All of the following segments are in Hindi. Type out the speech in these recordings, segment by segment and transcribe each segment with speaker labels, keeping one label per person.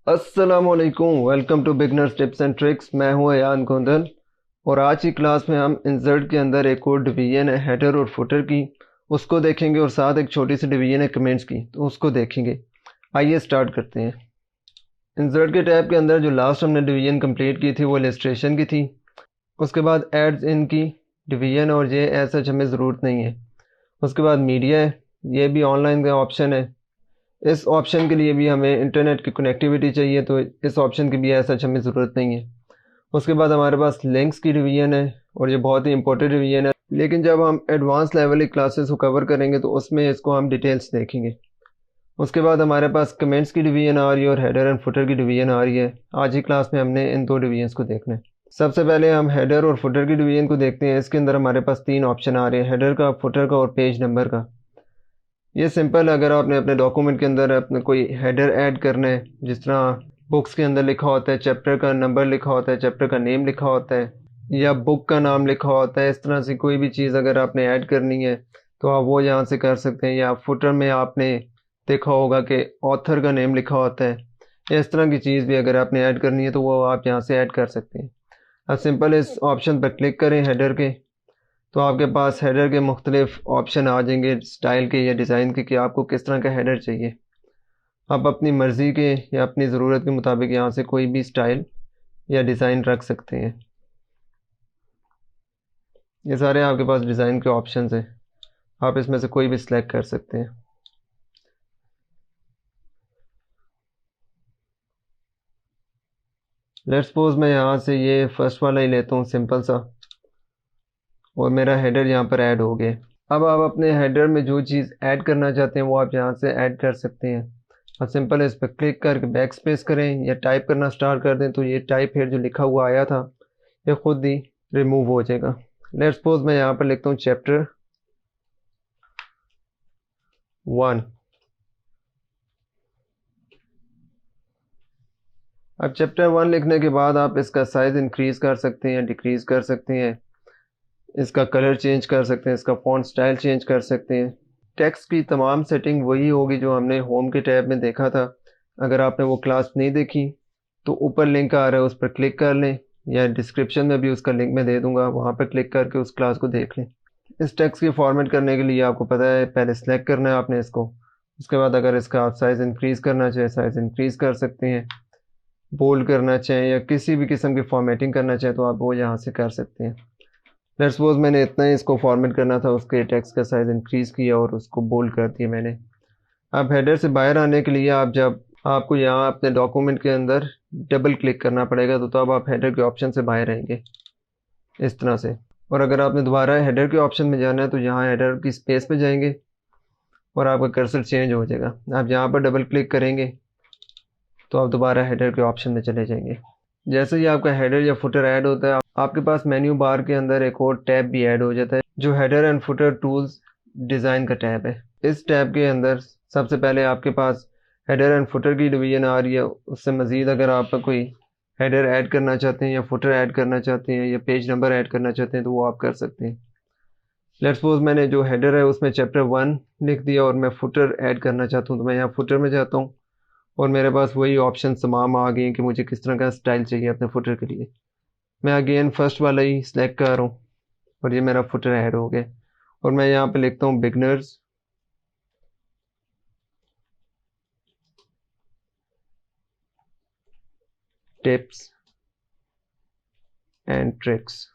Speaker 1: अस्सलामुअलैकुम, welcome to beginners tips and tricks. मैं हूं अयान कुंदन और आज की क्लास में हम इंसर्ट के अंदर एक और डिवीजन है हेडर और फुटर की, उसको देखेंगे और साथ एक छोटी सी डिवीजन है कमेंट्स की, तो उसको देखेंगे। आइए स्टार्ट करते हैं। इंसर्ट के टैब के अंदर जो लास्ट हमने डिवीजन कंप्लीट की थी वो इलस्ट्रेशन की थी। उसके बाद एड्स इन की डिवीजन और ये ऐसा हमें ज़रूरत नहीं है। उसके बाद मीडिया है, ये भी ऑनलाइन का ऑप्शन है। इस ऑप्शन के लिए भी हमें इंटरनेट की कनेक्टिविटी चाहिए, तो इस ऑप्शन की भी ऐसा हमें ज़रूरत नहीं है। उसके बाद हमारे पास लिंक्स की डिवीजन है और ये बहुत ही इंपॉर्टेंट डिवीजन है, लेकिन जब हम एडवांस लेवल की क्लासेस को कवर करेंगे तो उसमें इसको हम डिटेल्स देखेंगे। उसके बाद हमारे पास कमेंट्स की डिवीजन आ रही है और हेडर एंड फुटर की डिवीजन आ रही है। आज की क्लास में हमने इन दो डिवीजन्स को देखना है। सबसे पहले हम हेडर और फुटर की डिवीजन को देखते हैं। इसके अंदर हमारे पास तीन ऑप्शन आ रहे हैं, हेडर का, फुटर का और पेज नंबर का। ये सिंपल, अगर आपने अपने डॉक्यूमेंट के अंदर अपने कोई हेडर ऐड करना है, जिस तरह बुक्स के अंदर लिखा होता है, चैप्टर का नंबर लिखा होता है, चैप्टर का नेम लिखा होता है, या बुक का नाम लिखा होता है, इस तरह से कोई भी चीज़ अगर आपने ऐड करनी है तो आप वो यहाँ से कर सकते हैं। या फुटर में आपने देखा होगा कि ऑथर का नेम लिखा होता है, इस तरह की चीज़ भी अगर आपने ऐड करनी है तो वो आप यहाँ से ऐड कर सकते हैं। अब सिंपल इस ऑप्शन पर क्लिक करें हेडर के, तो आपके पास हेडर के मुख्तलिफ ऑप्शन आ जाएंगे स्टाइल के या डिज़ाइन के, कि आपको किस तरह का हेडर चाहिए। आप अपनी मर्ज़ी के या अपनी ज़रूरत के मुताबिक यहाँ से कोई भी स्टाइल या डिज़ाइन रख सकते हैं। ये सारे आपके पास डिज़ाइन के ऑप्शंस हैं, आप इसमें से कोई भी सिलेक्ट कर सकते हैं। लेट्स सपोज मैं यहाँ से ये फर्स्ट वाला ही लेता हूँ, सिंपल सा, और मेरा हेडर यहाँ पर ऐड हो गया। अब आप अपने हेडर में जो चीज़ ऐड करना चाहते हैं वो आप यहाँ से ऐड कर सकते हैं। अब सिंपल इस पर क्लिक करके बैक स्पेस करें या टाइप करना स्टार्ट कर दें, तो ये टाइप हेड जो लिखा हुआ आया था ये खुद ही रिमूव हो जाएगा। लेट्स सपोज मैं यहाँ पर लिखता हूँ चैप्टर 1। अब चैप्टर 1 लिखने के बाद आप इसका साइज़ इंक्रीज़ कर सकते हैं, डिक्रीज़ कर सकते हैं, इसका कलर चेंज कर सकते हैं, इसका फॉन्ट स्टाइल चेंज कर सकते हैं। टेक्स्ट की तमाम सेटिंग वही होगी जो हमने होम के टैब में देखा था। अगर आपने वो क्लास नहीं देखी तो ऊपर लिंक आ रहा है, उस पर क्लिक कर लें, या डिस्क्रिप्शन में भी उसका लिंक मैं दे दूंगा, वहाँ पर क्लिक करके उस क्लास को देख लें। इस टेक्स्ट की फॉर्मेट करने के लिए आपको पता है पहले सेलेक्ट करना है आपने इसको। उसके बाद अगर इसका आप साइज़ इंक्रीज़ करना चाहें साइज़ इंक्रीज़ कर सकते हैं, बोल्ड करना चाहें या किसी भी किस्म की फॉर्मेटिंग करना चाहें तो आप वो यहाँ से कर सकते हैं। लेट्स सपोज मैंने इतना ही इसको फॉर्मेट करना था, उसके टेक्स्ट का साइज़ इंक्रीज़ किया और उसको बोल्ड कर दिया मैंने। अब हेडर से बाहर आने के लिए आपको यहाँ अपने डॉक्यूमेंट के अंदर डबल क्लिक करना पड़ेगा, तो तब आप हेडर के ऑप्शन से बाहर आएंगे इस तरह से। और अगर आपने दोबारा हेडर के ऑप्शन में जाना है तो यहाँ हेडर की स्पेस पे जाएंगे और आपका कर्सर चेंज हो जाएगा। आप यहाँ पर डबल क्लिक करेंगे तो आप दोबारा हेडर के ऑप्शन में चले जाएंगे। जैसे ही आपका हेडर या फुटर ऐड होता है, आपके पास मेन्यू बार के अंदर एक और टैब भी ऐड हो जाता है जो header and footer tools design का टैब है। इस टैब के अंदर सबसे पहले आपके पास हेडर एंड फुटर की डिवीजन आ रही है। उससे मज़ीद अगर आप कोई हेडर ऐड करना चाहते हैं या फुटर ऐड करना चाहते हैं या पेज नंबर ऐड करना चाहते हैं तो वो आप कर सकते हैं। लेट्स सपोज मैंने जो हेडर है उसमें चैप्टर 1 लिख दिया और मैं फुटर ऐड करना चाहता हूँ, तो मैं यहाँ फुटर में जाता हूँ और मेरे पास वही ऑप्शन तमाम आ गए हैं कि मुझे किस तरह का स्टाइल चाहिए अपने फुटर के लिए। मैं अगेन फर्स्ट वाला ही सिलेक्ट कर रहा हूँ और ये मेरा फुटर ऐड हो गया। और मैं यहाँ पे लिखता हूँ बिगनर्स टिप्स एंड ट्रिक्स।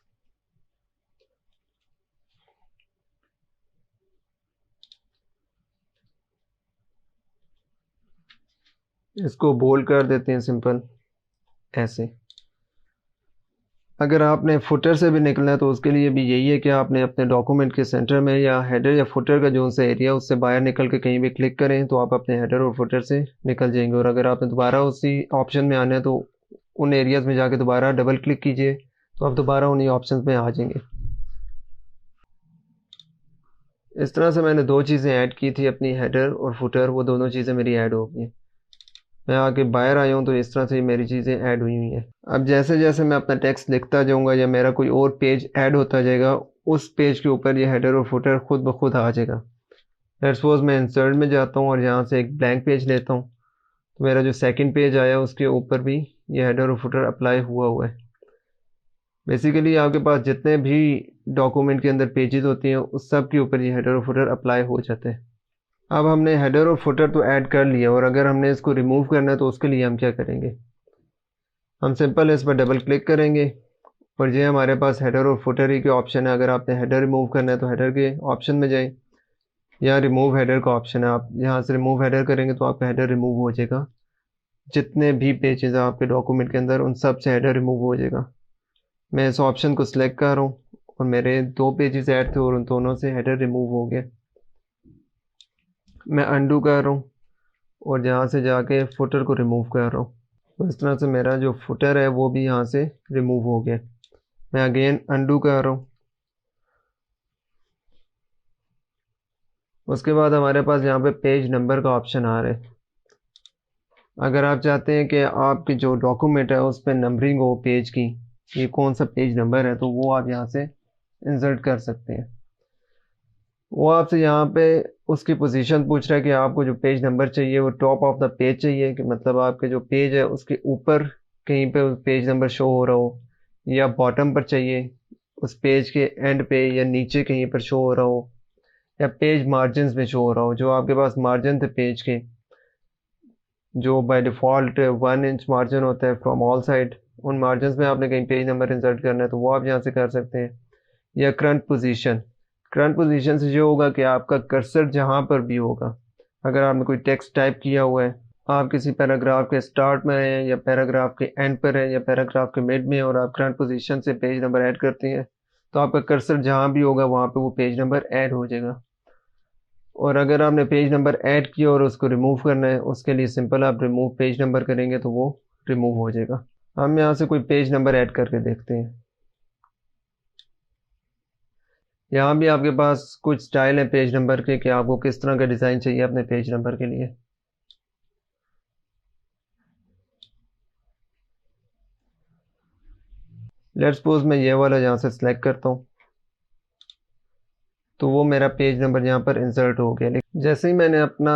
Speaker 1: इसको बोल्ड कर देते हैं सिंपल ऐसे। अगर आपने फुटर से भी निकलना है तो उसके लिए भी यही है कि आपने अपने डॉक्यूमेंट के सेंटर में या हेडर या फुटर का जो सा एरिया उससे बाहर निकल के कहीं भी क्लिक करें तो आप अपने हेडर और फुटर से निकल जाएंगे। और अगर आपने दोबारा उसी ऑप्शन में आना है तो उन एरियाज़ में जाके दोबारा डबल क्लिक कीजिए, तो आप दोबारा उन्हीं ऑप्शन में आ जाएंगे। इस तरह से मैंने दो चीज़ें ऐड की थी, अपनी हेडर और फुटर, वो दोनों चीज़ें मेरी ऐड हो गई। मैं आके बाहर आया हूँ तो इस तरह से मेरी चीज़ें ऐड हुई हुई हैं। अब जैसे जैसे मैं अपना टेक्स्ट लिखता जाऊँगा या मेरा कोई और पेज ऐड होता जाएगा, उस पेज के ऊपर ये हेडर और फुटर खुद ब खुद आ जाएगा। लेट्स सपोज मैं इंसर्ट में जाता हूँ और यहाँ से एक ब्लैंक पेज लेता हूँ, तो मेरा जो सेकंड पेज आया उसके ऊपर भी ये हेडर और फुटर अप्लाई हुआ है। बेसिकली आपके पास जितने भी डॉक्यूमेंट के अंदर पेजेस होती हैं उस सब के ऊपर ये हेडर और फुटर अप्लाई हो जाते हैं। अब हमने हेडर और फुटर तो ऐड कर लिया, और अगर हमने इसको रिमूव करना है तो उसके लिए हम क्या करेंगे, हम सिंपल इस पर डबल क्लिक करेंगे और ये हमारे पास हेडर और फुटर ही के ऑप्शन है। अगर आपने हेडर रिमूव करना है तो हेडर के ऑप्शन में जाएं, या रिमूव हेडर का ऑप्शन है, आप यहाँ से रिमूव हेडर करेंगे तो आपका हेडर रिमूव हो जाएगा। जितने भी पेजेस हैं आपके डॉक्यूमेंट के अंदर उन सब से हेडर रिमूव हो जाएगा। मैं इस ऑप्शन को सिलेक्ट कर रहा हूँ और मेरे 2 पेजेस ऐड थे और उन दोनों से हेडर रिमूव हो गया। मैं अंडू कर रहा हूँ और यहाँ से जाके फुटर को रिमूव कर रहा हूँ। तो इस तरह से मेरा जो फुटर है वो भी यहाँ से रिमूव हो गया। मैं अगेन अंडू कर रहा हूँ। उसके बाद हमारे पास यहाँ पे पेज नंबर का ऑप्शन आ रहा है। अगर आप चाहते हैं कि आपकी जो डॉक्यूमेंट है उस पर नंबरिंग हो पेज की, ये कौन सा पेज नंबर है, तो वो आप यहाँ से इंसर्ट कर सकते हैं। वो आपसे यहाँ पे उसकी पोजीशन पूछ रहा है कि आपको जो पेज नंबर चाहिए वो टॉप ऑफ द पेज चाहिए, कि मतलब आपके जो पेज है उसके ऊपर कहीं पे पेज नंबर शो हो रहा हो, या बॉटम पर चाहिए उस पेज के एंड पे, या नीचे कहीं पर शो हो रहा हो, या पेज मार्जिन में शो हो रहा हो। जो आपके पास मार्जिन थे पेज के, जो बाय डिफ़ॉल्ट 1 इंच मार्जिन होता है फ्रॉम ऑल साइड, उन मार्जिन में आपने कहीं पेज नंबर इंसर्ट करना है तो वो आप यहाँ से कर सकते हैं। या करंट पोजीशन से जो होगा कि आपका कर्सर जहाँ पर भी होगा, अगर आपने कोई टेक्स्ट टाइप किया हुआ है, आप किसी पैराग्राफ के स्टार्ट में हैं या पैराग्राफ के एंड पर हैं या पैराग्राफ के मिड में हैं और आप करंट पोजीशन से पेज नंबर ऐड करते हैं, तो आपका कर्सर जहाँ भी होगा वहाँ पे वो पेज नंबर ऐड हो जाएगा। और अगर आपने पेज नंबर ऐड किया और उसको रिमूव करना है, उसके लिए सिंपल आप रिमूव पेज नंबर करेंगे तो वो रिमूव हो जाएगा। हम यहाँ से कोई पेज नंबर ऐड करके देखते हैं। यहाँ भी आपके पास कुछ स्टाइल है पेज नंबर के कि आपको किस तरह का डिज़ाइन चाहिए अपने पेज नंबर के लिए। लेट्स सपोज मैं ये वाला यहाँ से सिलेक्ट करता हूँ तो वो मेरा पेज नंबर यहाँ पर इंसर्ट हो गया। लेकिन जैसे ही मैंने अपना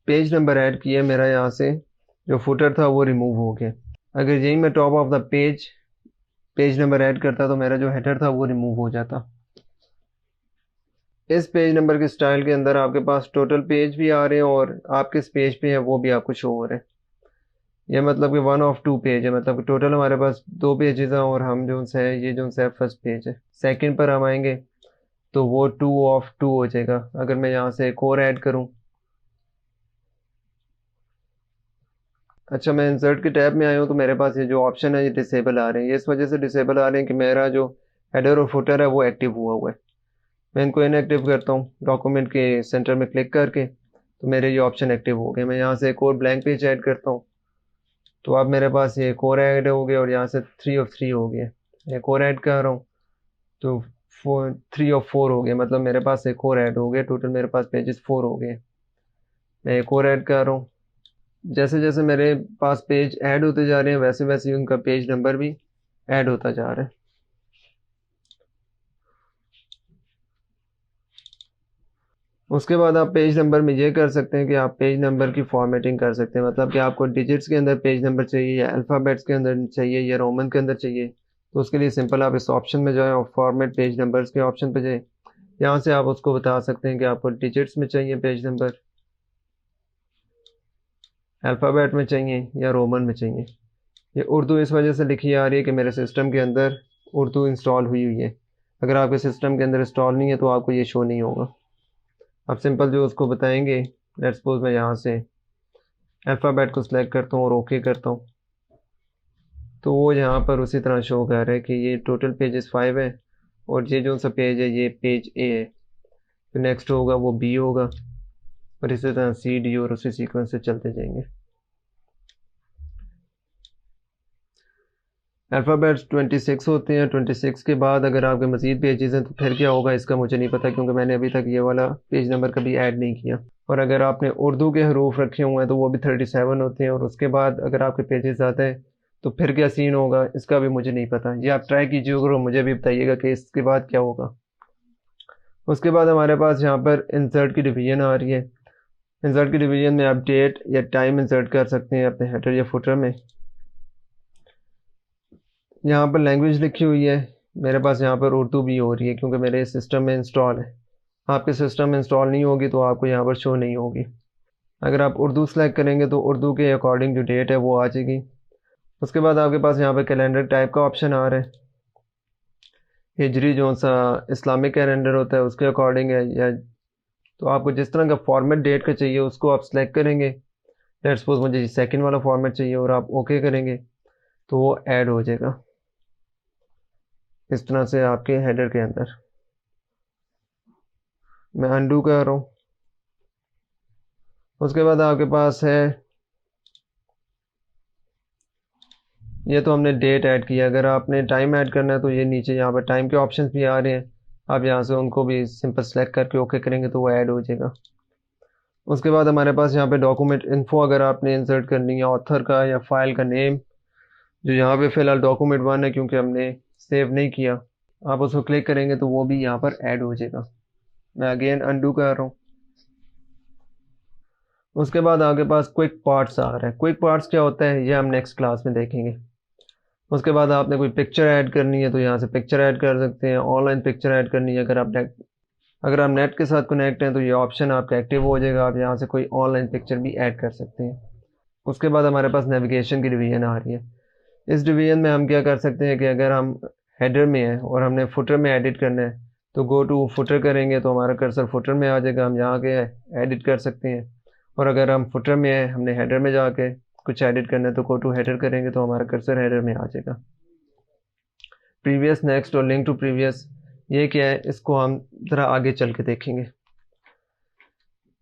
Speaker 1: पेज नंबर ऐड किया, मेरा यहाँ से जो फुटर था वो रिमूव हो गया। अगर यही मैं top of the page number add करता तो मेरा जो हेडर था वो रिमूव हो जाता। इस पेज नंबर के स्टाइल के अंदर आपके पास टोटल पेज भी आ रहे हैं और आप किस पेज पे हैं वो भी आपको शो हो रहे हैं। ये मतलब कि 1 ऑफ 2 पेज है, मतलब कि टोटल हमारे पास 2 पेजेस हैं और हम जो है ये जो है फर्स्ट पेज है। सेकंड पर हम आएंगे तो वो 2 ऑफ 2 हो जाएगा। अगर मैं यहाँ से एक और ऐड करूँ, अच्छा मैं इंसर्ट के टैब में आया हूँ तो मेरे पास ये जो ऑप्शन है ये डिसेबल आ रहे हैं। ये इस वजह से डिसेबल आ रहे हैं कि मेरा जो हेडर और फुटर है वो एक्टिव हुआ है। मैं इनको इनएक्टिव करता हूँ डॉक्यूमेंट के सेंटर में क्लिक करके, तो मेरे ये ऑप्शन एक्टिव हो गए। मैं यहाँ से एक और ब्लैंक पेज ऐड करता हूँ तो अब मेरे पास ये एक और ऐड हो गया और यहाँ से 3 ऑफ 3 हो गया। एक और ऐड कर रहा हूँ तो 3 ऑफ 4 हो गया, मतलब मेरे पास एक और ऐड हो गया। टोटल मेरे पास पेजेस 4 हो गए। मैं एक और ऐड कर रहा हूँ। जैसे जैसे मेरे पास पेज ऐड होते जा रहे हैं वैसे वैसे उनका पेज नंबर भी ऐड होता जा रहा है। उसके बाद आप पेज नंबर में ये कर सकते हैं कि आप पेज नंबर की फॉर्मेटिंग कर सकते हैं, मतलब कि आपको डिजिट्स के अंदर पेज नंबर चाहिए या अल्फ़ाबेट्स के अंदर चाहिए या रोमन के अंदर चाहिए। तो उसके लिए सिंपल आप इस ऑप्शन में जाएं और फॉर्मेट पेज नंबर्स के ऑप्शन पे जाएं। यहाँ से आप उसको बता सकते हैं कि आपको डिजिट्स में चाहिए पेज नंबर, अल्फ़ाबेट में चाहिए या रोमन में चाहिए। ये उर्दू इस वजह से लिखी आ रही है कि मेरे सिस्टम के अंदर उर्दू इंस्टॉल हुई है। अगर आपके सिस्टम के अंदर इंस्टॉल नहीं है तो आपको ये शो नहीं होगा। आप सिंपल जो उसको बताएंगे, लेट्स सपोज मैं यहाँ से अल्फ़ाबेट को सिलेक्ट करता हूँ और ओके करता हूँ तो वो यहाँ पर उसी तरह शो कर रहा है कि ये टोटल पेजेस 5 है और ये जो सा पेज है ये पेज ए है। तो नेक्स्ट होगा वो बी होगा और इसी तरह सी डी और उसी सीक्वेंस से चलते जाएंगे। अल्फ़ाबेट्स 26 होते हैं। 26 के बाद अगर आपके मज़ीद पेजेस हैं तो फिर क्या होगा इसका मुझे नहीं पता, क्योंकि मैंने अभी तक ये वाला पेज नंबर कभी ऐड नहीं किया। और अगर आपने उर्दू के हरूफ रखे हुए हैं तो वो भी 37 होते हैं। और उसके बाद अगर आपके पेजेस आते हैं तो फिर क्या सीन होगा इसका भी मुझे नहीं पता। ये आप ट्राई कीजिएगा और मुझे भी बताइएगा कि इसके बाद क्या होगा। उसके बाद हमारे पास यहाँ पर इंसर्ट की डिवीजन आ रही है। इंसर्ट की डिवीजन में आप डेट या टाइम इंसर्ट कर सकते हैं अपने हेडर या फुटर में। यहाँ पर लैंग्वेज लिखी हुई है, मेरे पास यहाँ पर उर्दू भी हो रही है क्योंकि मेरे सिस्टम में इंस्टॉल है। आपके सिस्टम में इंस्टॉल नहीं होगी तो आपको यहाँ पर शो नहीं होगी। अगर आप उर्दू सेलेक्ट करेंगे तो उर्दू के अकॉर्डिंग जो डेट है वो आ जाएगी। उसके बाद आपके पास यहाँ पर कैलेंडर टाइप का ऑप्शन आ रहा है। हिजरी जो सा इस्लामिक कैलेंडर होता है उसके अकॉर्डिंग है, या तो आपको जिस तरह का फॉर्मेट डेट का चाहिए उसको आप सेलेक्ट करेंगे। लेट्स सपोज मुझे सेकंड वाला फॉर्मेट चाहिए और आप ओके करेंगे तो वो ऐड हो जाएगा इस तरह से आपके हेडर के अंदर। मैं अनडू कर रहा हूँ। उसके बाद आपके पास है, ये तो हमने डेट ऐड किया। अगर आपने टाइम ऐड करना है तो ये नीचे यहाँ पर टाइम के ऑप्शंस भी आ रहे हैं, आप यहाँ से उनको भी सिंपल सेलेक्ट करके ओके करेंगे तो वो ऐड हो जाएगा। उसके बाद हमारे पास यहाँ पे डॉक्यूमेंट इन्फो अगर आपने इंसर्ट करनी है, ऑथर का या फाइल का नेम, जो यहाँ पे फिलहाल डॉक्यूमेंट 1 है क्योंकि हमने सेव नहीं किया, आप उसको क्लिक करेंगे तो वो भी यहाँ पर ऐड हो जाएगा। मैं अगेन अनडू कर रहा हूँ। उसके बाद आपके पास क्विक पार्ट्स आ रहा है। क्विक पार्ट्स क्या होता है ये हम नेक्स्ट क्लास में देखेंगे। उसके बाद आपने कोई पिक्चर ऐड करनी है तो यहाँ से पिक्चर ऐड कर सकते हैं। ऑनलाइन पिक्चर ऐड करनी है, अगर आप नेट के साथ कनेक्ट हैं तो ये ऑप्शन आपका एक्टिव हो जाएगा, आप यहाँ से कोई ऑनलाइन पिक्चर भी ऐड कर सकते हैं। उसके बाद हमारे पास नेविगेशन की डिवीजन आ रही है। इस डिवीजन में हम क्या कर सकते हैं कि अगर हम हेडर में हैं और हमने फुटर में एडिट करना है तो गो टू फुटर करेंगे तो हमारा कर्सर फुटर में आ जाएगा, हम यहाँ के एडिट कर सकते हैं। और अगर हम फुटर में हैं, हमने हेडर में जाके कुछ एडिट करना है तो गो टू हेडर करेंगे तो हमारा कर्सर हेडर में आ जाएगा। प्रीवियस, नेक्स्ट और लिंक टू प्रीवियस ये क्या है इसको हम ज़रा आगे चल के देखेंगे।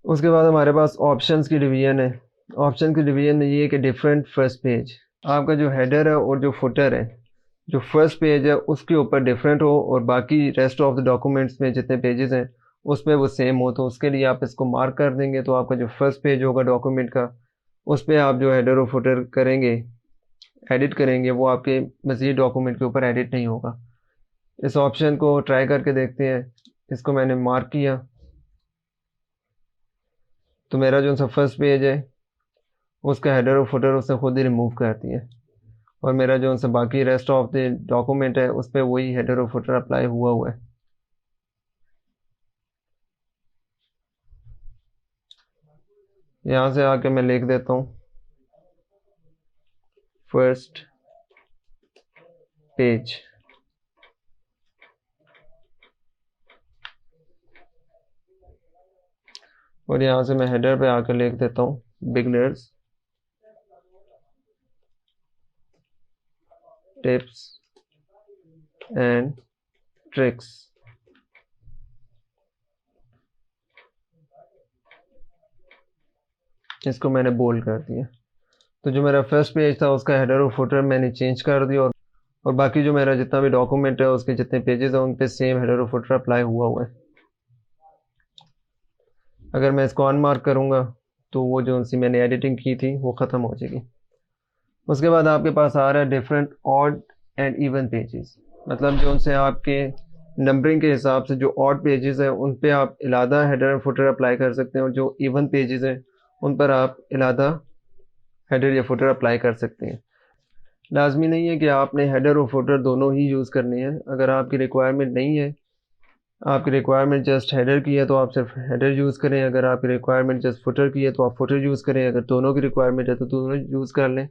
Speaker 1: उसके बाद हमारे पास ऑप्शंस की डिवीजन है। ऑप्शन की डिवीजन में ये है कि डिफरेंट फर्स्ट पेज, आपका जो हेडर है और जो फुटर है, जो फर्स्ट पेज है उसके ऊपर डिफरेंट हो और बाकी रेस्ट ऑफ द डॉक्यूमेंट्स में जितने पेजेस हैं उसमें वो सेम हो। तो उसके लिए आप इसको मार्क कर देंगे तो आपका जो फर्स्ट पेज होगा डॉक्यूमेंट का उस पर आप जो हेडर और फुटर करेंगे, एडिट करेंगे, वो आपके मज़ीद डॉक्यूमेंट के ऊपर एडिट नहीं होगा। इस ऑप्शन को ट्राई करके देखते हैं। इसको मैंने मार्क किया तो मेरा जो सा फर्स्ट पेज है उसका हेडर और फुटर उसने खुद ही रिमूव कर दिया और मेरा जो सा बाकी रेस्ट ऑफ द डॉक्यूमेंट है उस पर वही हेडर और फुटर अप्लाई हुआ है। यहाँ से आके मैं लिख देता हूँ फर्स्ट पेज, और यहाँ से मैं हेडर पे आकर लिख देता हूँ बिगनर्स टिप्स एंड ट्रिक्स। इसको मैंने बोल्ड कर दिया। तो जो मेरा फर्स्ट पेज था उसका हेडर और फुटर मैंने चेंज कर दिया और बाकी जो मेरा जितना भी डॉक्यूमेंट है उसके जितने पेजेस हैं उन पे सेम हेडर और फुटर अप्लाई हुआ है। अगर मैं इसको अनमार्क करूँगा तो वो जो सी मैंने एडिटिंग की थी वो ख़त्म हो जाएगी। उसके बाद आपके पास आ रहा है different odd and even pages, मतलब जो उनसे आपके नंबरिंग के हिसाब से जो ऑड पेजेस हैं उन पे आप इलादा हेडर एंड फुटर अप्लाई कर सकते हैं और जो इवन पेजेस हैं उन पर आप इलादा हेडर या फुटर अप्लाई कर सकते हैं। लाजमी नहीं है कि आपने हेडर और फुटर दोनों ही यूज़ करने हैं। अगर आपकी रिक्वायरमेंट नहीं है, आपकी रिक्वायरमेंट जस्ट हेडर की है तो आप सिर्फ हेडर यूज़ करें। अगर आपकी रिक्वायरमेंट जस्ट फुटर की है तो आप फुटर यूज़ करें। अगर दोनों की रिक्वायरमेंट है तो दोनों यूज़ कर लें।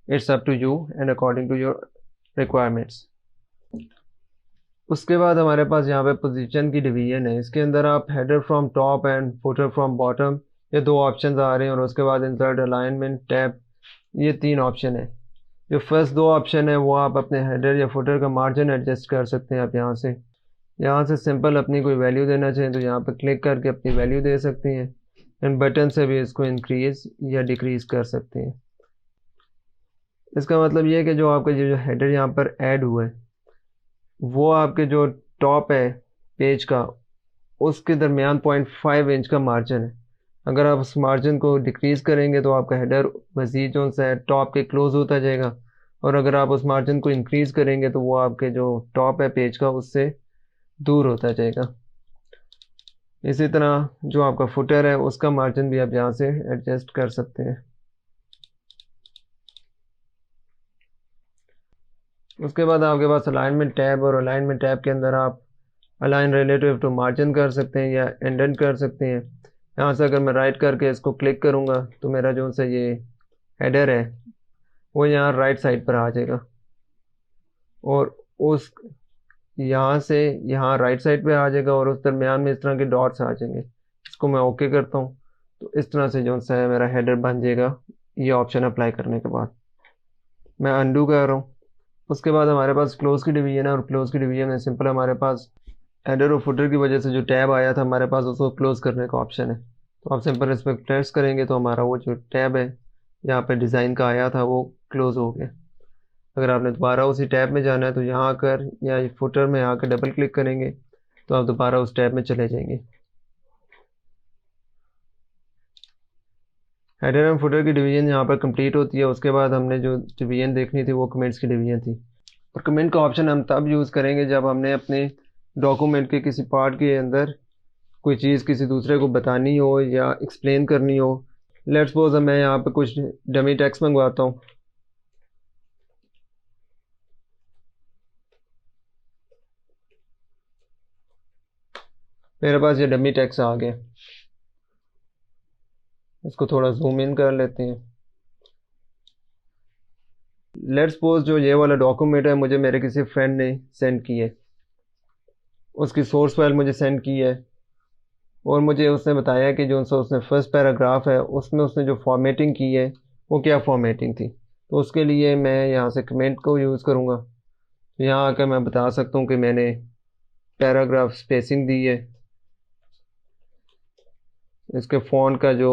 Speaker 1: It's up to you and according to your requirements. उसके बाद हमारे पास यहाँ पे पोजीशन की डिवीजन है। इसके अंदर आप header from top and footer from bottom, ये दो ऑप्शंस आ रहे हैं और उसके बाद इंसर्ट अलाइनमेंट टैब, ये 3 ऑप्शन है। जो फर्स्ट 2 ऑप्शन है वो आप अपने हेडर या फुटर का मार्जिन एडजस्ट कर सकते हैं। आप यहाँ से सिंपल अपनी कोई वैल्यू देना चाहें तो यहाँ पर क्लिक करके अपनी वैल्यू दे सकते हैं एंड बटन से भी इसको इंक्रीज या डिक्रीज कर सकते हैं। इसका मतलब ये है कि जो आपका जो हेडर यहाँ पर ऐड हुआ है वो आपके जो टॉप है पेज का उसके दरमियान 0.5 इंच का मार्जिन है। अगर आप उस मार्जिन को डिक्रीज़ करेंगे तो आपका हेडर मज़ीद जो है टॉप के क्लोज़ होता जाएगा और अगर आप उस मार्जिन को इंक्रीज़ करेंगे तो वो आपके जो टॉप है पेज का उससे दूर होता जाएगा। इसी तरह जो आपका फुटर है उसका मार्जिन भी आप यहाँ से एडजस्ट कर सकते हैं। उसके बाद आपके पास अलाइनमेंट टैब, और अलाइनमेंट टैब के अंदर आप अलाइन रिलेटिव टू मार्जिन कर सकते हैं या इंडेंट कर सकते हैं। यहाँ से अगर मैं राइट करके इसको क्लिक करूँगा तो मेरा जो सा ये हेडर है वो यहाँ राइट साइड पर आ जाएगा, और उस यहाँ से यहाँ राइट साइड पे आ जाएगा, और उस दरमियान में इस तरह के डॉट्स आ जाएंगे। इसको मैं ओके करता हूँ तो इस तरह से जो सा है मेरा हेडर बन जाएगा ये ऑप्शन अप्लाई करने के बाद। मैं अनडू कर रहा हूँ। उसके बाद हमारे पास क्लोज की डिवीजन है, और क्लोज की डिवीजन में सिंपल हमारे पास हेडर और फुटर की वजह से जो टैब आया था हमारे पास उसको क्लोज करने का ऑप्शन है। तो आप सिंपल इस पर प्रेस करेंगे तो हमारा वो जो टैब है यहाँ पे डिज़ाइन का आया था वो क्लोज हो गया। अगर आपने दोबारा उसी टैब में जाना है तो यहाँ आकर या फुटर में आकर डबल क्लिक करेंगे तो आप दोबारा उस टैब में चले जाएंगे। हेडर एंड फुटर की डिवीजन यहाँ पर कंप्लीट होती है। उसके बाद हमने जो डिवीजन देखनी थी वो कमेंट्स की डिवीजन थी, और कमेंट का ऑप्शन हम तब यूज़ करेंगे जब हमने अपने डॉक्यूमेंट के किसी पार्ट के अंदर कोई चीज़ किसी दूसरे को बतानी हो या एक्सप्लेन करनी हो। लेट्स सपोज मैं यहाँ पे कुछ डमी टेक्स्ट मंगवाता हूँ। मेरे पास ये डमी टेक्स्ट आ गया, इसको थोड़ा जूम इन कर लेते हैं। लेट्स सपोज जो ये वाला डॉक्यूमेंट है मुझे मेरे किसी फ्रेंड ने सेंड की है, उसकी सोर्स फाइल मुझे सेंड की है, और मुझे उसने बताया कि जो सा उसने फर्स्ट पैराग्राफ है उसमें उसने जो फॉर्मेटिंग की है वो क्या फॉर्मेटिंग थी। तो उसके लिए मैं यहाँ से कमेंट को यूज़ करूँगा। तो यहाँ आकर मैं बता सकता हूँ कि मैंने पैराग्राफ स्पेसिंग दी है, इसके फ़ॉन्ट का जो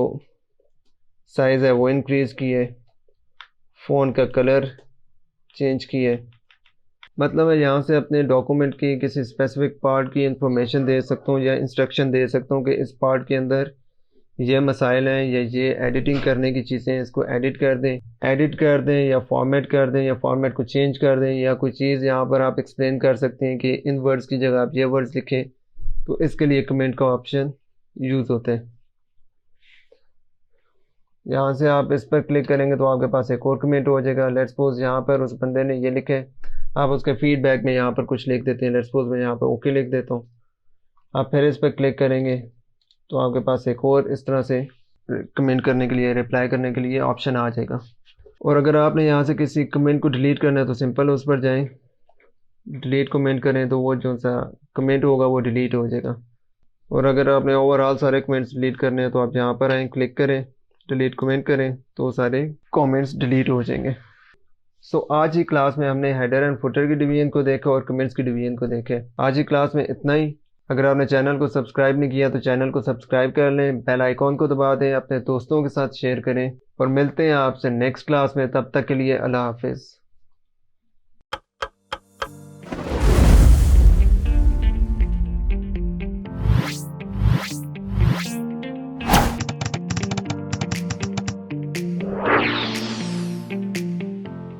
Speaker 1: साइज़ है वो इंक्रीज़ की है, फ़ॉन्ट का कलर चेंज की है। मतलब मैं यहाँ से अपने डॉक्यूमेंट की किसी स्पेसिफिक पार्ट की इंफॉर्मेशन दे सकता हूँ या इंस्ट्रक्शन दे सकता हूँ कि इस पार्ट के अंदर ये मसाइल हैं या ये एडिटिंग करने की चीज़ें हैं, इसको एडिट कर दें या फॉर्मेट कर दें या फॉर्मेट को चेंज कर दें, या कोई चीज़ यहाँ पर आप एक्सप्लेन कर सकते हैं कि इन वर्ड्स की जगह आप ये वर्ड्स लिखें। तो इसके लिए कमेंट का ऑप्शन यूज़ होता है। यहाँ से आप इस पर क्लिक करेंगे तो आपके पास एक और कमेंट हो जाएगा। लेट्स सपोज यहाँ पर उस बंदे ने ये लिखे, आप उसके फीडबैक में यहाँ पर कुछ लिख देते हैं। लेट्स सपोज मैं यहाँ पर ओके लिख देता हूँ। आप फिर इस पर क्लिक करेंगे तो आपके पास एक और इस तरह से कमेंट करने के लिए, रिप्लाई करने के लिए ऑप्शन आ जाएगा। और अगर आपने यहाँ से किसी कमेंट को डिलीट करना है तो सिंपल उस पर जाएं, डिलीट कमेंट करें तो वो जो सा कमेंट होगा वो डिलीट हो जाएगा। और अगर आपने ओवरऑल सारे कमेंट्स डिलीट करने हैं तो आप यहाँ पर आएँ, क्लिक करें, डिलीट कमेंट करें तो सारे कमेंट्स डिलीट हो जाएंगे। सो आज ही क्लास में हमने हेडर एंड फुटर की डिवीजन को देखा और कमेंट्स की डिवीजन को देखे। आज ही क्लास में इतना ही। अगर आपने चैनल को सब्सक्राइब नहीं किया तो चैनल को सब्सक्राइब कर लें, बेल आइकॉन को दबा दें, अपने दोस्तों के साथ शेयर करें, और मिलते हैं आपसे नेक्स्ट क्लास में। तब तक के लिए अल्लाह हाफिज़।